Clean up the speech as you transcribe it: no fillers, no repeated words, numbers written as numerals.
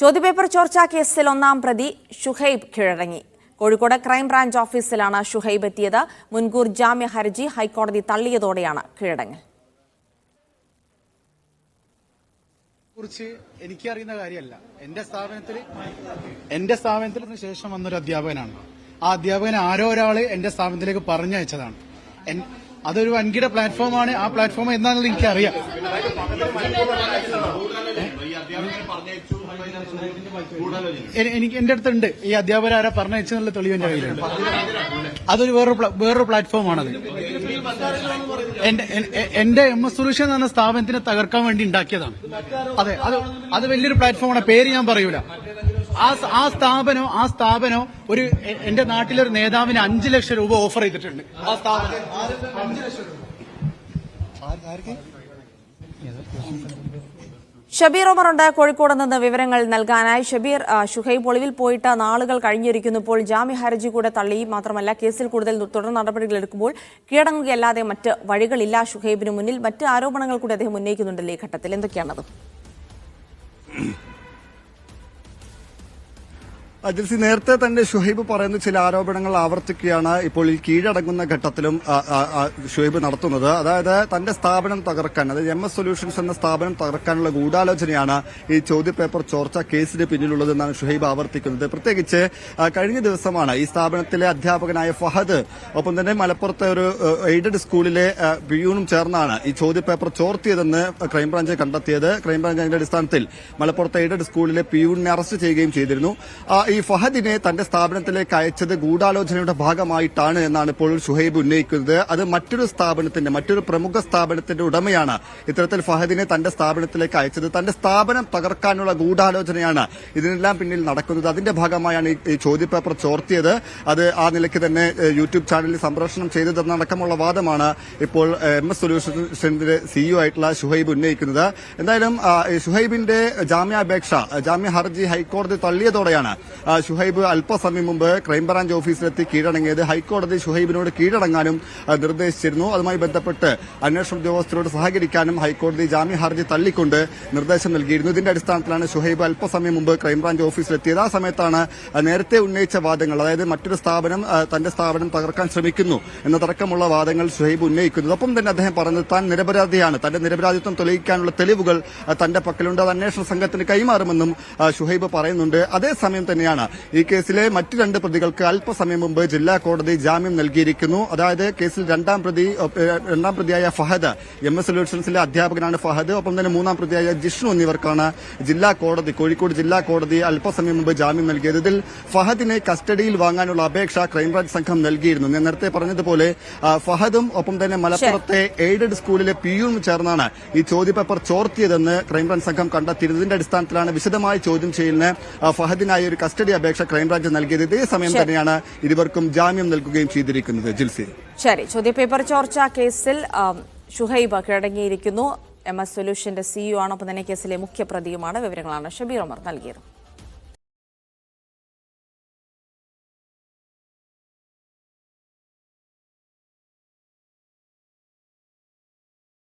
ചോദ്യപേപ്പർ ചോർച്ചാ കേസിൽ ഒന്നാം പ്രതി ഷുഹൈബ് കീഴടങ്ങി. കോഴിക്കോട് ക്രൈംബ്രാഞ്ച് ഓഫീസിലാണ് ഷുഹൈബ് എത്തിയത്. മുൻകൂർ ജാമ്യ ഹർജി ഹൈക്കോടതി തള്ളിയതോടെയാണ് കീഴടങ്ങൽ. കുറിച്ച് എനിക്കറിയുന്ന കാര്യമല്ല. എന്റെ സ്ഥാപനത്തിന് ശേഷം വന്നൊരു അധ്യാപകനാണ്. ആ അധ്യാപകൻ ആരോ ഒരാള് എന്റെ സ്ഥാപനത്തിലേക്ക് പറഞ്ഞയച്ചതാണ്. അതൊരു വൻകിട പ്ലാറ്റ്ഫോമാണ്. ആ പ്ലാറ്റ്ഫോം എന്താണെന്ന് എനിക്കറിയാം. എനിക്ക് എന്റെ അടുത്തുണ്ട് ഈ അധ്യാപകർ ആരാ പറഞ്ഞയച്ചെന്നുള്ള തെളിവ് എന്റെ കയ്യിലുണ്ട്. അതൊരു വേറൊരു പ്ലാറ്റ്ഫോമാണത്. എന്റെ MS സൊല്യൂഷൻ എന്ന സ്ഥാപനത്തിനെ തകർക്കാൻ വേണ്ടി ഉണ്ടാക്കിയതാണ്. അതെ, അത് വലിയൊരു പ്ലാറ്റ്ഫോമാണ്. പേര് ഞാൻ പറയൂല. ആ സ്ഥാപനം ഒരു എന്റെ നാട്ടിലൊരു നേതാവിന് 5 ലക്ഷം രൂപ ഓഫർ ചെയ്തിട്ടുണ്ട്. ആ സ്ഥാപനം 5 ലക്ഷം രൂപ. ഷബീർ ഉമറുണ്ട് കോഴിക്കോട് നിന്ന് വിവരങ്ങൾ നൽകാനായി. ഷബീർ, ഷുഹൈബ് ഒളിവിൽ പോയിട്ട് നാളുകൾ കഴിഞ്ഞിരിക്കുന്നു. ഇപ്പോൾ ജാമ്യ ഹർജി കൂടെ തള്ളി. മാത്രമല്ല, കേസിൽ കൂടുതൽ തുടർ നടപടികൾ എടുക്കുമ്പോൾ കീഴടങ്ങുകയല്ലാതെ മറ്റ് വഴികളില്ല ഷുഹൈബിന് മുന്നിൽ. മറ്റ് ആരോപണങ്ങൾ കൂടി അദ്ദേഹം ഉന്നയിക്കുന്നുണ്ടല്ലോ ഈ ഘട്ടത്തിൽ. എന്തൊക്കെയാണത്? ജിൽസി, നേരത്തെ തന്നെ ഷുഹൈബ് പറയുന്ന ചില ആരോപണങ്ങൾ ആവർത്തിക്കുകയാണ് ഇപ്പോൾ ഈ കീഴടങ്ങുന്ന ഘട്ടത്തിലും ഷുഹൈബ് നടത്തുന്നത്. അതായത് തന്റെ സ്ഥാപനം തകർക്കാൻ, അതായത് MS സൊല്യൂഷൻസ് എന്ന സ്ഥാപനം തകർക്കാനുള്ള ഗൂഢാലോചനയാണ് ഈ ചോദ്യപേപ്പർ ചോർച്ച കേസിന് പിന്നിലുള്ളതെന്നാണ് ഷുഹൈബ് ആവർത്തിക്കുന്നത്. പ്രത്യേകിച്ച് കഴിഞ്ഞ ദിവസമാണ് ഈ സ്ഥാപനത്തിലെ അധ്യാപകനായ ഫഹദ്, ഒപ്പം തന്നെ മലപ്പുറത്തെ ഒരു എയ്ഡഡ് സ്കൂളിലെ പിയൂണും ചേർന്നാണ് ഈ ചോദ്യപേപ്പർ ചോർത്തിയതെന്ന് ക്രൈംബ്രാഞ്ച് കണ്ടെത്തിയത്. ക്രൈംബ്രാഞ്ച് അതിന്റെ അടിസ്ഥാനത്തിൽ മലപ്പുറത്തെ എയ്ഡഡ് സ്കൂളിലെ പിയൂണിനെ അറസ്റ്റ് ചെയ്യുകയും ചെയ്തിരുന്നു. ഈ ഫഹദിനെ തന്റെ സ്ഥാപനത്തിലേക്ക് അയച്ചത് ഗൂഢാലോചനയുടെ ഭാഗമായിട്ടാണ് എന്നാണ് ഇപ്പോൾ ഷുഹൈബ് ഉന്നയിക്കുന്നത്. അത് മറ്റൊരു പ്രമുഖ സ്ഥാപനത്തിന്റെ ഉടമയാണ് ഇത്തരത്തിൽ ഫഹദിനെ തന്റെ സ്ഥാപനത്തിലേക്ക് അയച്ചത്. തന്റെ സ്ഥാപനം തകർക്കാനുള്ള ഗൂഢാലോചനയാണ് ഇതിനെല്ലാം പിന്നിൽ നടക്കുന്നത്. അതിന്റെ ഭാഗമായാണ് ഈ ചോദ്യപേപ്പർ ചോർത്തിയത്. അത് ആ നിലയ്ക്ക് തന്നെ യൂട്യൂബ് ചാനലിൽ സംപ്രേഷണം ചെയ്തതെന്നടക്കമുള്ള വാദമാണ് ഇപ്പോൾ MS സൊല്യൂഷൻസിന്റെ CEO ആയിട്ടുള്ള ഷുഹൈബ് ഉന്നയിക്കുന്നത്. എന്തായാലും ഷുഹൈബിന്റെ ജാമ്യ ഹർജി ഹൈക്കോടതി തള്ളിയതോടെയാണ് ഷുഹൈബ് അല്പസമയം മുമ്പ് ക്രൈംബ്രാഞ്ച് ഓഫീസിലെത്തി കീഴടങ്ങിയത്. ഹൈക്കോടതി ഷുഹൈബിനോട് കീഴടങ്ങാനും നിർദ്ദേശിച്ചിരുന്നു. അതുമായി ബന്ധപ്പെട്ട് അന്വേഷണ ഉദ്യോഗസ്ഥരോട് സഹകരിക്കാനും ഹൈക്കോടതി ജാമ്യ ഹർജി തള്ളിക്കൊണ്ട് നിർദ്ദേശം നൽകിയിരുന്നു. ഇതിന്റെ അടിസ്ഥാനത്തിലാണ് ഷുഹൈബ് അല്പസമയം മുമ്പ് ക്രൈംബ്രാഞ്ച് ഓഫീസിലെത്തിയത്. ആ സമയത്താണ് നേരത്തെ ഉന്നയിച്ച വാദങ്ങൾ, അതായത് മറ്റൊരു സ്ഥാപനം തന്റെ സ്ഥാപനം തകർക്കാൻ ശ്രമിക്കുന്നു എന്നതടക്കമുള്ള വാദങ്ങൾ ഷുഹൈബ് ഉന്നയിക്കുന്നത്. ഒപ്പം തന്നെ അദ്ദേഹം പറഞ്ഞത് താൻ നിരപരാധിയാണ്, തന്റെ നിരപരാധിത്വം തെളിയിക്കാനുള്ള തെളിവുകൾ തന്റെ പക്കലുണ്ട്, അത് അന്വേഷണ സംഘത്തിന് കൈമാറുമെന്നും ഷുഹൈബ് പറയുന്നുണ്ട്. അതേസമയം തന്നെയാണ് ഈ കേസിലെ മറ്റ് 2 പ്രതികൾക്ക് അല്പസമയം മുമ്പ് ജില്ലാ കോടതി ജാമ്യം നൽകിയിരിക്കുന്നു. അതായത് കേസിൽ രണ്ടാം പ്രതിയായ ഫഹദ്, MS സൊല്യൂഷൻസിലെ അധ്യാപകനാണ് ഫഹദ്. ഒപ്പം തന്നെ 3-ാം പ്രതിയായ ജിഷ്ണു എന്നിവർക്കാണ് കോഴിക്കോട് ജില്ലാ കോടതി അല്പസമയം മുമ്പ് ജാമ്യം നൽകിയത്. ഇതിൽ ഫഹദിനെ കസ്റ്റഡിയിൽ വാങ്ങാനുള്ള അപേക്ഷ ക്രൈംബ്രാഞ്ച് സംഘം നൽകിയിരുന്നു. ഞാൻ നേരത്തെ പറഞ്ഞതുപോലെ ഫഹദും ഒപ്പം തന്നെ മലപ്പുറത്തെ എയ്ഡഡ് സ്കൂളിലെ പിയൂണും ചേർന്നാണ് ഈ ചോദ്യപേപ്പർ ചോർത്തിയതെന്ന് ക്രൈംബ്രാഞ്ച് സംഘം കണ്ടെത്തിയിരുന്നത്. ഇതിന്റെ അടിസ്ഥാനത്തിലാണ് വിശദമായ ചോദ്യം ചെയ്യലിന് ഫഹദിനായി ഒരു കസ്റ്റഡി അപേക്ഷ ക്രൈംബ്രാഞ്ച് നൽകിയത്. ഇതേ സമയം തന്നെയാണ് ഇരുവർക്കും ജാമ്യം നൽകുകയും ചെയ്തിരിക്കുന്നത്. ജിൽസി, ശരി. ചോദ്യപേപ്പർ ചോർച്ചാ കേസിൽ ഷുഹൈബ് കീഴടങ്ങിയിരിക്കുന്നു. MS സൊല്യൂഷന്റെ CEO ആണ്. ഒപ്പം തന്നെ കേസിലെ മുഖ്യപ്രതിയുമാണ്. വിവരങ്ങളാണ് ഷബീർ ഉമർ നൽകിയത്.